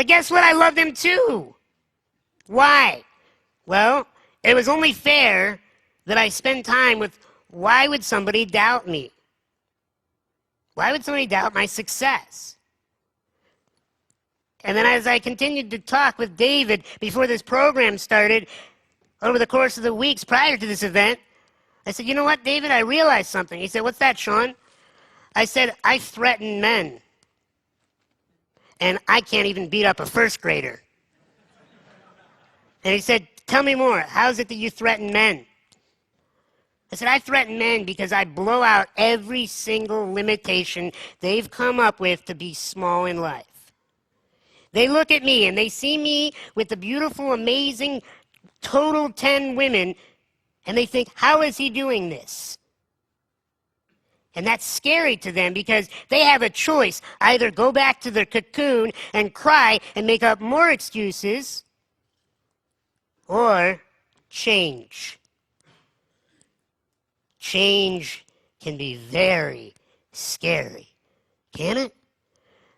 But guess what? I loved him too. Why? Well, it was only fair that I spend time with why would somebody doubt me? Why would somebody doubt my success? And then as I continued to talk with David before this program started, over the course of the weeks prior to this event, I said, you know what, David, I realized something. He said, what's that, Sean? I said, I threaten men. And I can't even beat up a first grader. And he said, tell me more. How is it that you threaten men? I said, I threaten men because I blow out every single limitation they've come up with to be small in life. They look at me and they see me with the beautiful, amazing, total 10 women, and they think, how is he doing this? And that's scary to them because they have a choice. Either go back to their cocoon and cry and make up more excuses, or change. Change can be very scary, can it?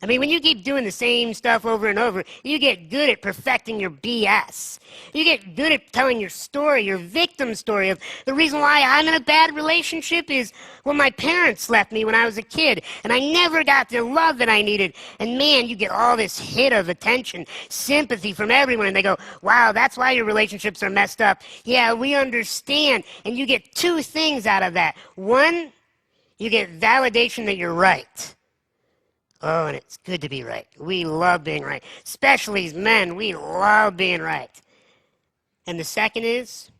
I mean, when you keep doing the same stuff over and over, you get good at perfecting your BS. You get good at telling your story, your victim story of the reason why I'm in a bad relationship is, well, my parents left me when I was a kid, and I never got the love that I needed. And man, you get all this hit of attention, sympathy from everyone, and they go, wow, that's why your relationships are messed up. Yeah, we understand. And you get two things out of that. One, you get validation that you're right. Oh, and it's good to be right. We love being right. Especially as men, we love being right. And the second is,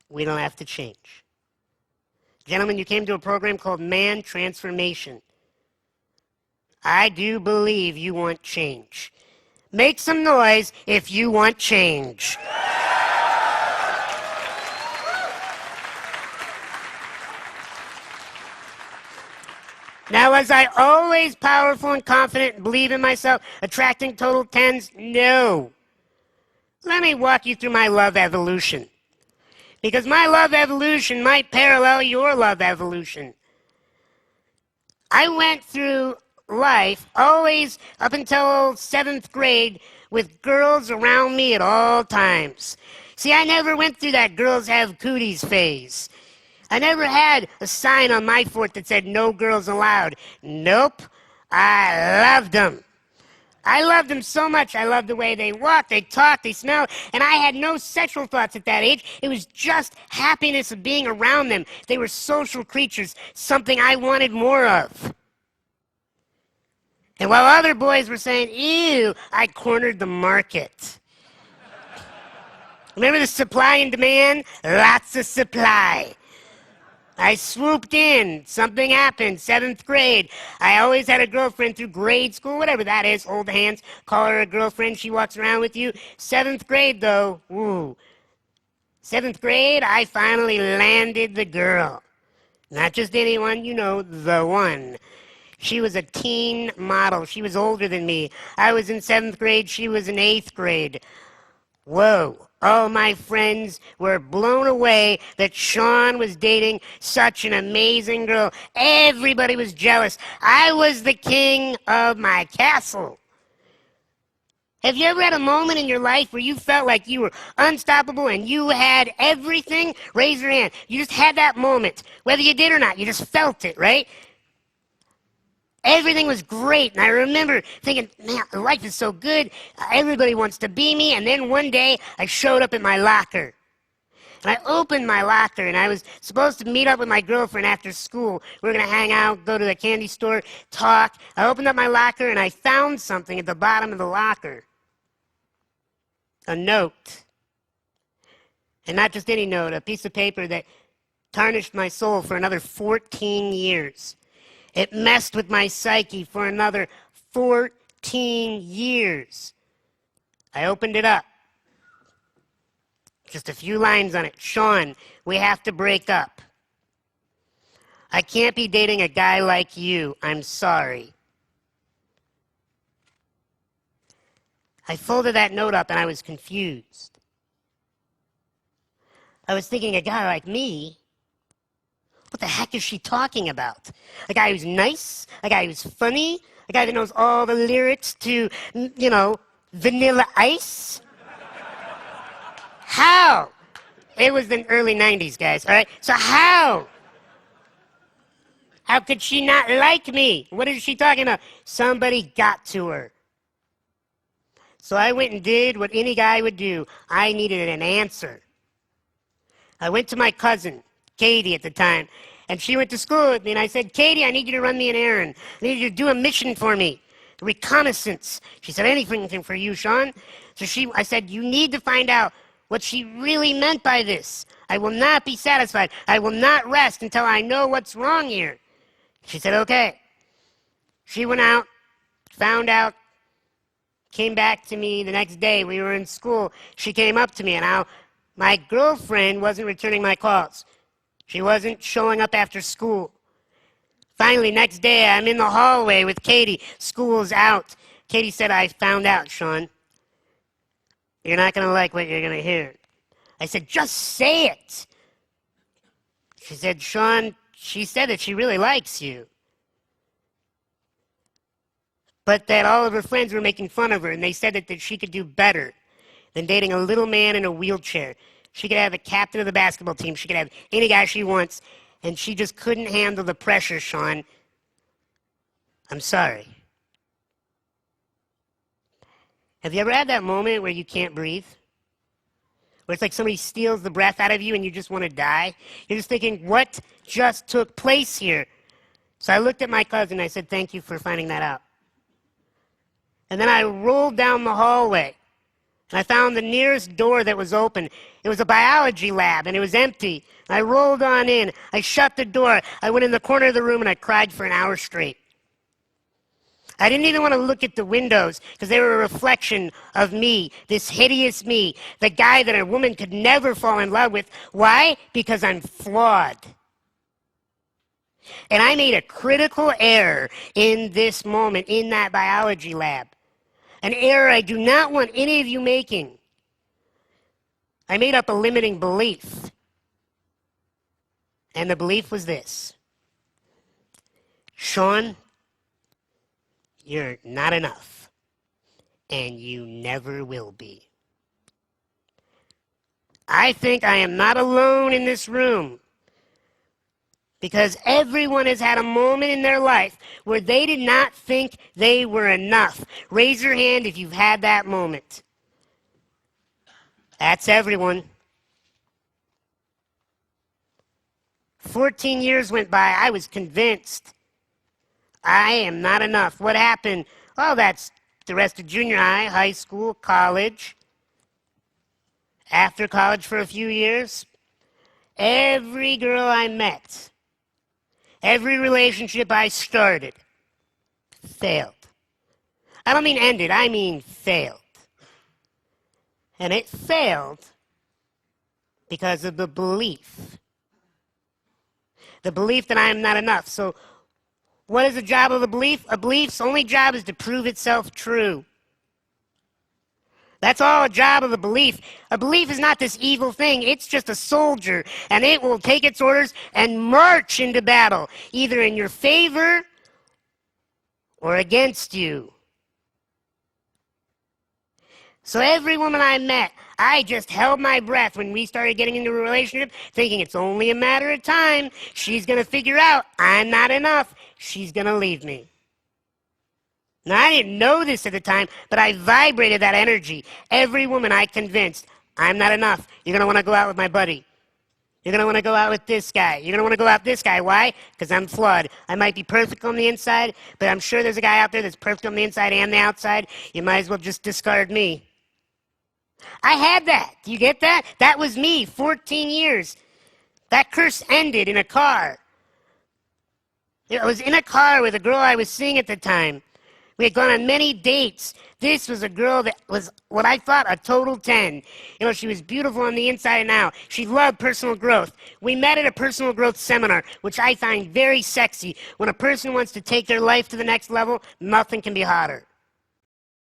we don't have to change. Gentlemen, you came to a program called Man Transformation. I do believe you want change. Make some noise if you want change. Now, was I always powerful and confident and believe in myself, attracting total 10s? No. Let me walk you through my love evolution. Because my love evolution might parallel your love evolution. I went through life, always up until 7th grade, with girls around me at all times. See, I never went through that girls have cooties phase. I never had a sign on my fort that said no girls allowed. Nope. I loved them. I loved them so much. I loved the way they walked, they talked, they smelled, and I had no sexual thoughts at that age. It was just happiness of being around them. They were social creatures, something I wanted more of. And while other boys were saying, ew, I cornered the market. Remember the supply and demand? Lots of supply. I swooped in. Something happened. 7th grade. I always had a girlfriend through grade school, whatever that is. Hold hands. Call her a girlfriend. She walks around with you. 7th grade, though. Ooh. 7th grade, I finally landed the girl. Not just anyone, you know, the one. She was a teen model. She was older than me. I was in 7th grade. She was in 8th grade. Whoa. All my friends were blown away that Sean was dating such an amazing girl. Everybody was jealous. I was the king of my castle. Have you ever had a moment in your life where you felt like you were unstoppable and you had everything? Raise your hand. You just had that moment. Whether you did or not, you just felt it, right? Everything was great, and I remember thinking, man, life is so good. Everybody wants to be me, and then one day, I showed up at my locker. And I opened my locker, and I was supposed to meet up with my girlfriend after school. We were going to hang out, go to the candy store, talk. I opened up my locker, and I found something at the bottom of the locker. A note. And not just any note, a piece of paper that tarnished my soul for another 14 years. It messed with my psyche for another 14 years. I opened it up. Just a few lines on it. Sean, we have to break up. I can't be dating a guy like you. I'm sorry. I folded that note up and I was confused. I was thinking, a guy like me? What the heck is she talking about? A guy who's nice? A guy who's funny? The guy that knows all the lyrics to, Vanilla Ice? How? It was the early 90s, guys, all right? So how? How could she not like me? What is she talking about? Somebody got to her. So I went and did what any guy would do. I needed an answer. I went to my cousin, Katie at the time, and she went to school with me, and I said, Katie, I need you to run me an errand. I need you to do a mission for me, a reconnaissance. She said, anything for you, Sean. So I said, you need to find out what she really meant by this. I will not be satisfied. I will not rest until I know what's wrong here. She said, okay. She went out, found out, came back to me the next day. We were in school. She came up to me, and my girlfriend wasn't returning my calls. She wasn't showing up after school. Finally, next day, I'm in the hallway with Katie. School's out. Katie said, I found out, Sean. You're not going to like what you're going to hear. I said, just say it. She said, Sean, she said that she really likes you. But that all of her friends were making fun of her, and they said that she could do better than dating a little man in a wheelchair. She could have the captain of the basketball team. She could have any guy she wants, and she just couldn't handle the pressure, Sean. I'm sorry. Have you ever had that moment where you can't breathe? Where it's like somebody steals the breath out of you and you just want to die? You're just thinking, what just took place here? So I looked at my cousin and I said, thank you for finding that out. And then I rolled down the hallway, and I found the nearest door that was open. It was a biology lab, and it was empty. I rolled on in. I shut the door. I went in the corner of the room, and I cried for an hour straight. I didn't even want to look at the windows, because they were a reflection of me, this hideous me, the guy that a woman could never fall in love with. Why? Because I'm flawed. And I made a critical error in this moment, in that biology lab. An error I do not want any of you making. I made up a limiting belief. And the belief was this. Sean, you're not enough. And you never will be. I think I am not alone in this room. Because everyone has had a moment in their life where they did not think they were enough. Raise your hand if you've had that moment. That's everyone. 14 years went by. I was convinced. I am not enough. What happened? Oh, that's the rest of junior high, high school, college. After college for a few years, every girl I met, every relationship I started failed. I don't mean ended, I mean failed. And it failed because of the belief. The belief that I am not enough. So what is the job of a belief? A belief's only job is to prove itself true. That's all a job of a belief. A belief is not this evil thing. It's just a soldier, and it will take its orders and march into battle, either in your favor or against you. So every woman I met, I just held my breath when we started getting into a relationship, thinking it's only a matter of time. She's going to figure out I'm not enough. She's going to leave me. Now, I didn't know this at the time, but I vibrated that energy. Every woman I convinced, I'm not enough. You're going to want to go out with my buddy. You're going to want to go out with this guy. You're going to want to go out with this guy. Why? Because I'm flawed. I might be perfect on the inside, but I'm sure there's a guy out there that's perfect on the inside and the outside. You might as well just discard me. I had that. Do you get that? That was me, 14 years. That curse ended in a car. I was in a car with a girl I was seeing at the time. We had gone on many dates. This was a girl that was what I thought a total 10. You know, she was beautiful on the inside and out. She loved personal growth. We met at a personal growth seminar, which I find very sexy. When a person wants to take their life to the next level, nothing can be hotter.